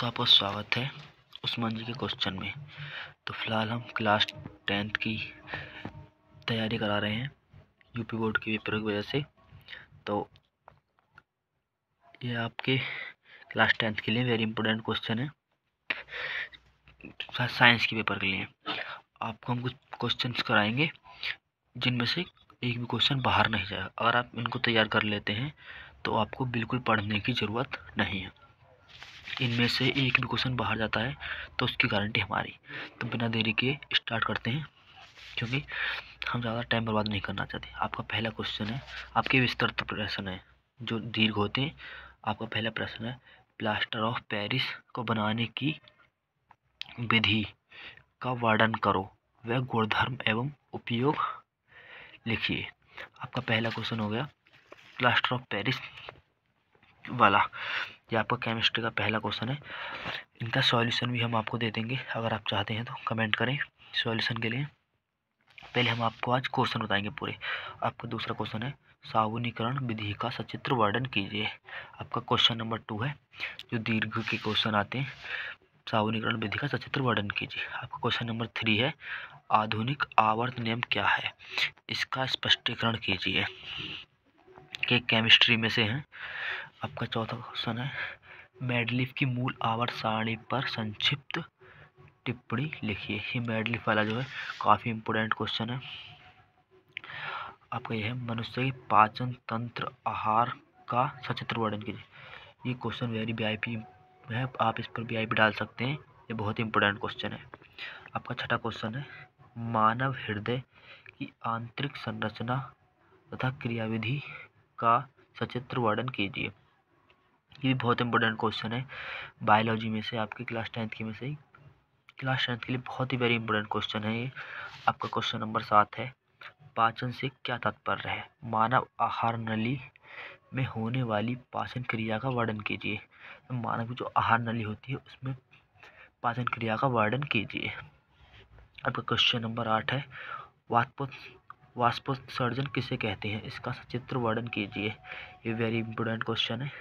तो आपका स्वागत है उस्मान जी के क्वेश्चन में। तो फिलहाल हम क्लास 10th की तैयारी करा रहे हैं यूपी बोर्ड के पेपर की वजह से। तो ये आपके क्लास 10th के लिए वेरी इंपॉर्टेंट क्वेश्चन है, साइंस के पेपर के लिए। आपको हम कुछ क्वेश्चंस कराएंगे जिनमें से एक भी क्वेश्चन बाहर नहीं जाएगा। अगर आप इनको तैयार कर लेते हैं तो आपको बिल्कुल पढ़ने की ज़रूरत नहीं है। इनमें से एक भी क्वेश्चन बाहर जाता है तो उसकी गारंटी हमारी। तो बिना देरी के स्टार्ट करते हैं, क्योंकि हम ज़्यादा टाइम बर्बाद नहीं करना चाहते। आपका पहला क्वेश्चन है, आपके विस्तृत प्रश्न है जो दीर्घ होते हैं। आपका पहला प्रश्न है, प्लास्टर ऑफ पेरिस को बनाने की विधि का वर्णन करो, वह गुणधर्म एवं उपयोग लिखिए। आपका पहला क्वेश्चन हो गया प्लास्टर ऑफ पेरिस वाला। ये आपका केमिस्ट्री का पहला क्वेश्चन है। इनका सॉल्यूशन भी हम आपको दे देंगे, अगर आप चाहते हैं तो कमेंट करें सॉल्यूशन के लिए। पहले हम आपको आज क्वेश्चन बताएंगे पूरे। आपका दूसरा क्वेश्चन है, साबुनीकरण विधि का सचित्र वर्णन कीजिए। आपका क्वेश्चन नंबर 2 है, जो दीर्घ के क्वेश्चन आते हैं, साबुनीकरण विधि का सचित्र वर्णन कीजिए। आपका क्वेश्चन नंबर 3 है, आधुनिक आवर्त नियम क्या है, इसका स्पष्टीकरण कीजिए। के केमिस्ट्री में से हैं। आपका चौथा क्वेश्चन है, मेडलिफ की मूल आवर्त सारणी पर संक्षिप्त टिप्पणी लिखिए। ये मेडलिफ वाला जो है काफ़ी इम्पोर्टेंट क्वेश्चन है। आपका यह है, मनुष्य की पाचन तंत्र आहार का सचित्र वर्णन कीजिए। ये क्वेश्चन वेरी वीआईपी है, आप इस पर वीआईपी डाल सकते हैं, ये बहुत इंपॉर्टेंट क्वेश्चन है। आपका छठा क्वेश्चन है, मानव हृदय की आंतरिक संरचना तथा क्रियाविधि का सचित्र वर्णन कीजिए। ये भी बहुत इंपॉर्टेंट क्वेश्चन है बायोलॉजी में से, आपकी क्लास 10th की में से ही। क्लास 10th के लिए बहुत ही वेरी इंपॉर्टेंट क्वेश्चन है ये। आपका क्वेश्चन नंबर 7 है, पाचन से क्या तात्पर्य है, मानव आहार नली में होने वाली पाचन क्रिया का वर्णन कीजिए। तो मानव की जो आहार नली होती है उसमें पाचन क्रिया का वर्णन कीजिए। आपका क्वेश्चन नंबर 8 है, वाष्पोत्सर्जन किसे कहते हैं, इसका सचित्र वर्णन कीजिए। ये वेरी इंपॉर्टेंट क्वेश्चन है।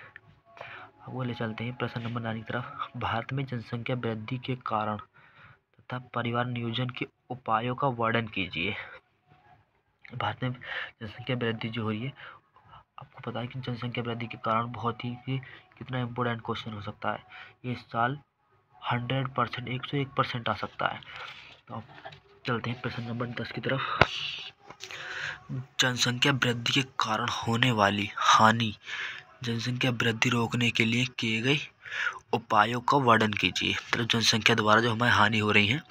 अब ले चलते हैं प्रश्न नंबर 9 की तरफ। भारत में जनसंख्या वृद्धि के कारण तथा परिवार नियोजन के उपायों का वर्णन कीजिए। भारत में जनसंख्या वृद्धि जो हो रही है, आपको पता है कि जनसंख्या वृद्धि के कारण बहुत ही कितना इम्पोर्टेंट क्वेश्चन हो सकता है। ये इस साल 100%, 101% आ सकता है। तो अब चलते हैं प्रश्न नंबर 10 की तरफ। जनसंख्या वृद्धि के कारण होने वाली हानि, जनसंख्या वृद्धि रोकने के लिए किए गए उपायों का वर्णन कीजिए। मतलब जनसंख्या द्वारा जो हमें हानि हो रही है,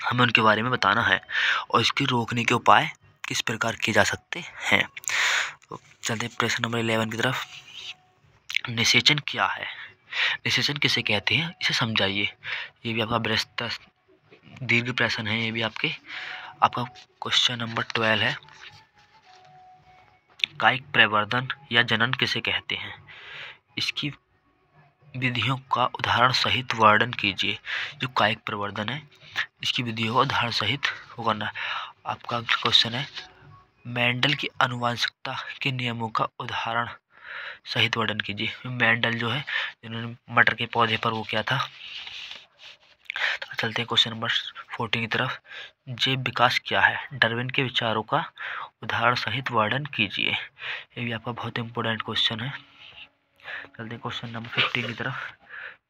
हमें उनके बारे में बताना है और इसके रोकने के उपाय किस प्रकार किए जा सकते हैं। तो चलते हैं प्रश्न नंबर 11 की तरफ। निषेचन क्या है, निषेचन किसे कहते हैं, इसे समझाइए। ये भी आपका दीर्घ प्रश्न है। ये भी आपका क्वेश्चन नंबर 12 है, कायिक प्रवर्धन या जनन किसे कहते हैं, इसकी विधियों का उदाहरण सहित वर्णन कीजिए। जो कायिक प्रवर्धन है, इसकी विधियों का उदाहरण सहित वो करना है। आपका क्वेश्चन है, मेंडल की आनुवंशिकता के नियमों का उदाहरण सहित वर्णन कीजिए। मेंडल जो है, जिन्होंने मटर के पौधे पर वो किया था। तो चलते हैं क्वेश्चन नंबर 14 की तरफ। जैव विकास क्या है, डार्विन के विचारों का उदाहरण सहित वर्णन कीजिए। ये भी आपका बहुत इंपॉर्टेंट क्वेश्चन है। चलते हैं क्वेश्चन नंबर 15 की तरफ।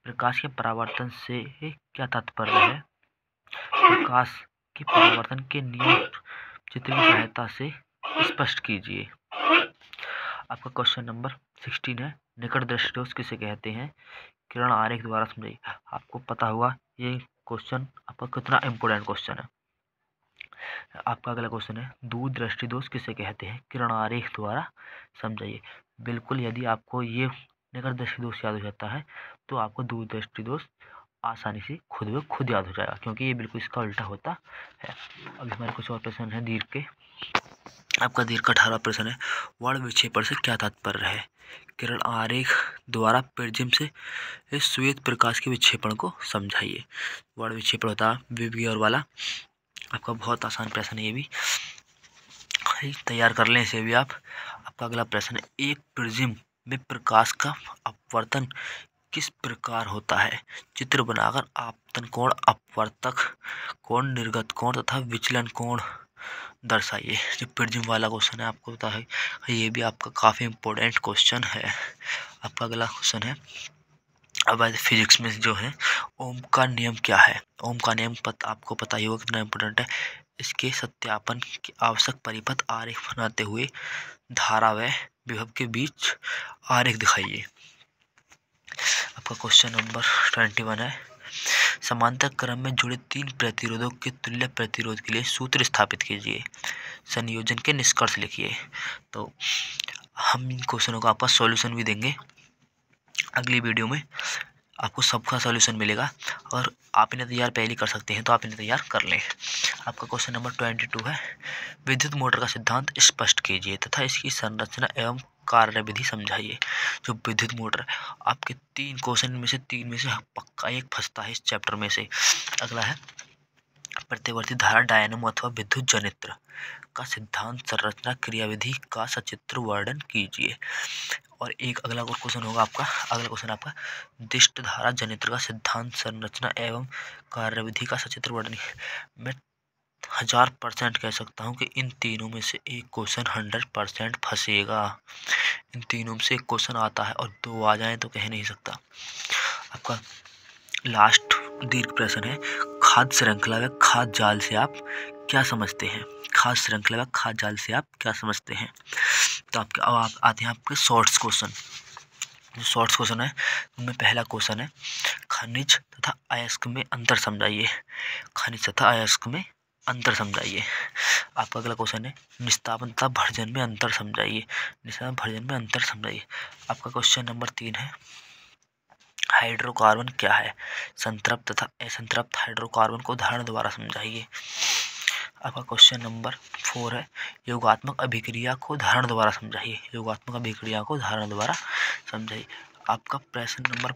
प्रकाश के परावर्तन से क्या तात्पर्य है, प्रकाश के परावर्तन के नियम चित्र की सहायता से स्पष्ट कीजिए। आपका क्वेश्चन नंबर 16 है, निकट दृष्टि दोष किसे कहते हैं, किरण आरेख द्वारा समझाइए। आपको पता होगा ये क्वेश्चन आपका कितना इंपॉर्टेंट क्वेश्चन है। आपका अगला क्वेश्चन है, दूर दृष्टि दोष किसे कहते हैं, किरण आरेख द्वारा समझाइए। बिल्कुल, यदि आपको ये निकट दृष्टि दोष याद हो जाता है तो आपको दूर दृष्टि दोष आसानी से खुद याद हो जाएगा, क्योंकि ये बिल्कुल इसका उल्टा होता है। अभी हमारे कुछ और प्रश्न है दीर्घ के। आपका दीर्घ का 18वां प्रश्न है, वर्ण विक्षेपण से क्या तात्पर्य है, किरण आरेख द्वारा प्रिज्म से इस श्वेत प्रकाश के विक्षेपण को समझाइए। वर्ण विक्षेपण होता है विबगी और वाला। आपका बहुत आसान प्रश्न है, ये भी तैयार कर लें इसे भी आप। आपका अगला प्रश्न है, एक प्रिज्म में प्रकाश का अपवर्तन किस प्रकार होता है? चित्र बनाकर आपतन कोण, अपवर्तक कोण, निर्गत कोण तथा विचलन कोण दर्शाइए। जो प्रिज्म वाला क्वेश्चन है आपको पता है, ये भी आपका काफी इंपॉर्टेंट क्वेश्चन है। आपका अगला क्वेश्चन है, अब फिजिक्स में जो है ओम का नियम क्या है? ओम का नियम आपको पता ही होगा कितना इंपॉर्टेंट है। इसके सत्यापन की आवश्यक परिपथ आरेख बनाते हुए धारा व विभव के बीच आरेख दिखाइए। आपका क्वेश्चन नंबर 21 है, समांतर क्रम में जुड़े 3 प्रतिरोधों के तुल्य प्रतिरोध के लिए सूत्र स्थापित कीजिए, संयोजन के निष्कर्ष लिखिए। तो हम इन क्वेश्चनों का आपका सॉल्यूशन भी देंगे अगली वीडियो में, आपको सबका सॉल्यूशन मिलेगा। और आप इन्हें तैयार पहले कर सकते हैं तो आप इन्हें तैयार कर लें। आपका क्वेश्चन नंबर 22 है, विद्युत मोटर का सिद्धांत स्पष्ट कीजिए तथा इसकी संरचना एवं कार्यविधि समझाइए। जो विद्युत मोटर, आपके 3 क्वेश्चन में से 3 में से पक्का एक फंसता है इस चैप्टर में से। अगला है, प्रतिवर्ती धारा डायनमो अथवा विद्युत जनित्र का सिद्धांत, संरचना, क्रियाविधि का सचित्र वर्णन कीजिए। और एक अगला और क्वेश्चन होगा आपका, अगला क्वेश्चन आपका, दिष्ट धारा जनित्र का सिद्धांत, संरचना एवं कार्यविधि का सचित्र वर्णन। मैं 1000% कह सकता हूँ कि इन तीनों में से एक क्वेश्चन 100% फंसेगा। इन तीनों में से एक क्वेश्चन आता है और 2 आ जाए तो कह नहीं सकता। आपका लास्ट दीर्घ प्रश्न है, खाद्य श्रृंखला व खाद्य जाल से आप क्या समझते हैं? खाद्य श्रृंखला व खाद्य जाल से आप क्या समझते हैं? तो आपके अब आप आते हैं आपके शॉर्ट्स क्वेश्चन। जो शॉर्ट्स क्वेश्चन है उनमें पहला क्वेश्चन है, खनिज तथा अयस्क में अंतर समझाइए। खनिज तथा अयस्क में अंतर समझाइए। आपका अगला क्वेश्चन है, निस्तापन तथा भर्जन में अंतर समझाइए। निस्तापन भर्जन में अंतर समझाइए। आपका क्वेश्चन नंबर 3 है, हाइड्रोकार्बन क्या है? संतृप्त तथा असंतृप्त हाइड्रोकार्बन को उदाहरण द्वारा समझाइए। आपका क्वेश्चन नंबर 4 है, योगात्मक अभिक्रिया को उदाहरण द्वारा समझाइए। योगात्मक अभिक्रिया को उदाहरण द्वारा समझाइए। आपका प्रश्न नंबर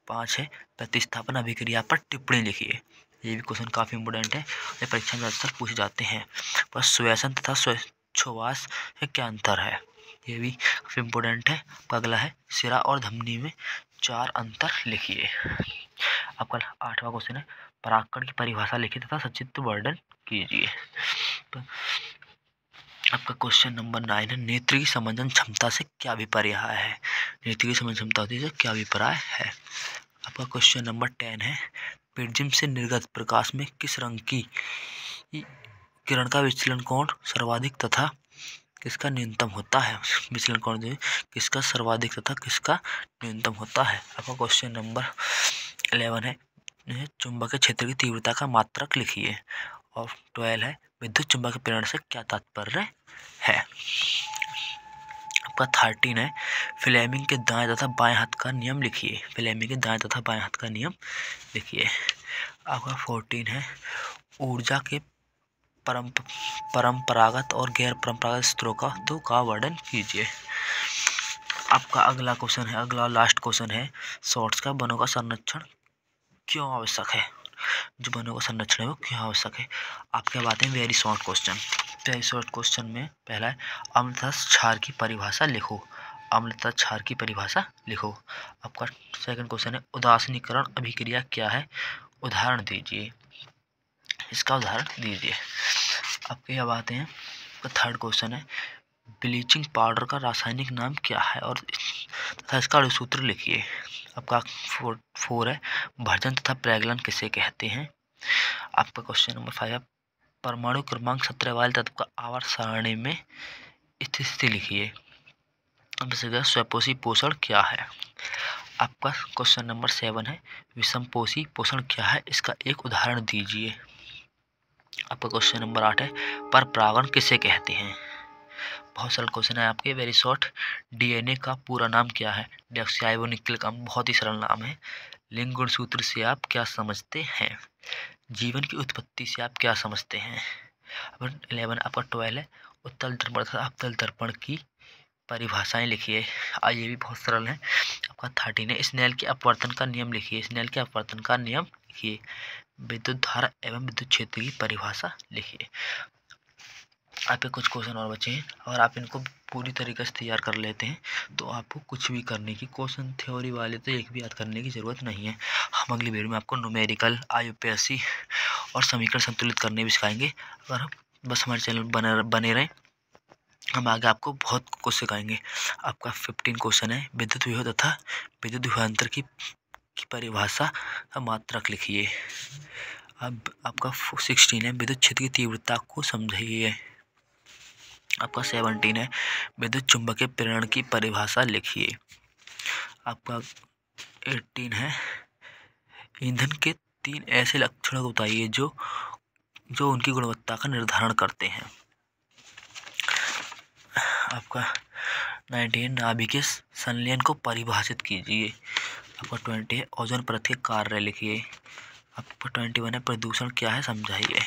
5 है, प्रतिस्थापन अभिक्रिया पर टिप्पणी लिखिए। ये भी क्वेश्चन काफी इंपोर्टेंट है, ये परीक्षा में अक्सर पूछे जाते हैं। पर श्वसन तथा श्वासोच्छ्वास में क्या अंतर है? ये भी काफी इंपोर्टेंट है। आपका अगला है, सिरा और धमनी में 4 अंतर लिखिए। आपका 8वां क्वेश्चन है, परागकण की परिभाषा लिखिए तथा सचित्र वर्णन कीजिए। आपका क्वेश्चन नंबर 9 है, नेत्र की समंजन क्षमता से क्या अभिप्राय है? नेत्र की समंजन क्षमता से क्या अभिप्राय है? आपका क्वेश्चन नंबर 10 है, प्रिज्म से निर्गत प्रकाश में किस रंग की किरण का विचलन कोण सर्वाधिक तथा किसका न्यूनतम होता है? विचलन कोण किसका सर्वाधिक तथा किसका न्यूनतम होता है? आपका क्वेश्चन नंबर 11 है, चुंबकीय क्षेत्र की तीव्रता का मात्रक लिखिए। और 12 है, विद्युत चुंबकीय प्रेरण से क्या तात्पर्य है? आपका 13 है, फ्लेमिंग के दाएं तथा बाएं हाथ का नियम लिखिए। फ्लेमिंग के दाएं तथा बाएं हाथ का नियम लिखिए। आपका 14 है, ऊर्जा के परंपरागत और गैर परंपरागत स्रोतों का वर्णन कीजिए। आपका अगला क्वेश्चन है, अगला लास्ट क्वेश्चन है, शॉर्ट्स का वनों का संरक्षण क्यों आवश्यक है? जो वनों का संरक्षण है वो क्यों आवश्यक है? आपके बातें very short question. Very short question में पहला है, अम्ल तथा क्षार की परिभाषा लिखो। अम्ल तथा क्षार की परिभाषा लिखो। आपका सेकंड क्वेश्चन है, उदासीनीकरण अभिक्रिया क्या है? उदाहरण दीजिए। इसका उदाहरण दीजिए। आपके अब आते हैं, थर्ड क्वेश्चन है, ब्लीचिंग पाउडर का रासायनिक नाम क्या है और तथा इसका अणुसूत्र लिखिए। आपका 4 है, भर्जन तथा प्रैगलन किसे कहते हैं? आपका क्वेश्चन नंबर 5 है, परमाणु क्रमांक 17 वाले तत्व का आवर्त सारणी में स्थिति लिखिए। अब स्वपोषी पोषण क्या है? आपका क्वेश्चन नंबर 7 है, विषमपोषी पोषण क्या है? इसका एक उदाहरण दीजिए। आपका क्वेश्चन नंबर 8 है, पर परागण किसे कहते हैं? बहुत सरल क्वेश्चन है आपके, वेरी शॉर्ट। डीएनए का पूरा नाम क्या है? डीऑक्सीराइबोन्यूक्लिक अम्ल, बहुत ही सरल नाम है। लिंग गुणसूत्र से आप क्या समझते हैं? जीवन की उत्पत्ति से आप क्या समझते हैं? 11 आपका 12 है, उत्तल दर्पण तथा अवतल दर्पण की परिभाषाएं लिखिए। ये भी बहुत सरल है। आपका 13 है, स्नेल के अपवर्तन का नियम लिखिए। स्नेल के अपवर्तन का नियम लिखिए। विद्युत धारा एवं विद्युत क्षेत्र की परिभाषा लिखिए। आपके कुछ क्वेश्चन और बचे हैं। अगर आप इनको पूरी तरीके से तैयार कर लेते हैं तो आपको कुछ भी करने की, क्वेश्चन थ्योरी वाले तो एक भी याद करने की ज़रूरत नहीं है। हम अगली वीडियो में आपको न्यूमेरिकल, IUPAC और समीकरण संतुलित करने भी सिखाएंगे। अगर हम बस हमारे चैनल बने रहें, हम आगे आपको बहुत कुछ सिखाएंगे। आपका 15 क्वेश्चन है। विद्युत विभव तथा विद्युत विभवांतर की परिभाषा का मात्रक लिखिए। अब आपका 16 है, विद्युत क्षेत्र की तीव्रता को समझिए। आपका 17 है, विद्युत चुंबकीय प्रेरण की परिभाषा लिखिए। आपका 18 है, ईंधन के 3 ऐसे लक्षण बताइए जो उनकी गुणवत्ता का निर्धारण करते हैं। आपका 19, नाभिकीय संलयन को परिभाषित कीजिए। आपका 20 है, ओजोन परत के कार्य लिखिए। आपका 21 है, प्रदूषण क्या है समझाइए।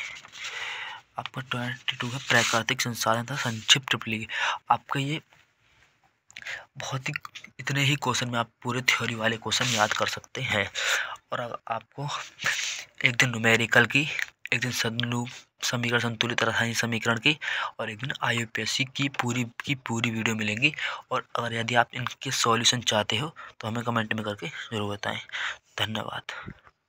आपका 22 है, प्राकृतिक संसाधन था संक्षिप्त टिप्पणी। आपका ये बहुत ही, इतने ही क्वेश्चन में आप पूरे थ्योरी वाले क्वेश्चन याद कर सकते हैं। और आपको एक दिन न्यूमेरिकल की, एक दिन समीकरण संतुलित रासायनिक समीकरण की, और एक दिन IUPAC की पूरी वीडियो मिलेंगी। और अगर यदि आप इनके सॉल्यूशन चाहते हो तो हमें कमेंट में करके ज़रूर बताएं। धन्यवाद।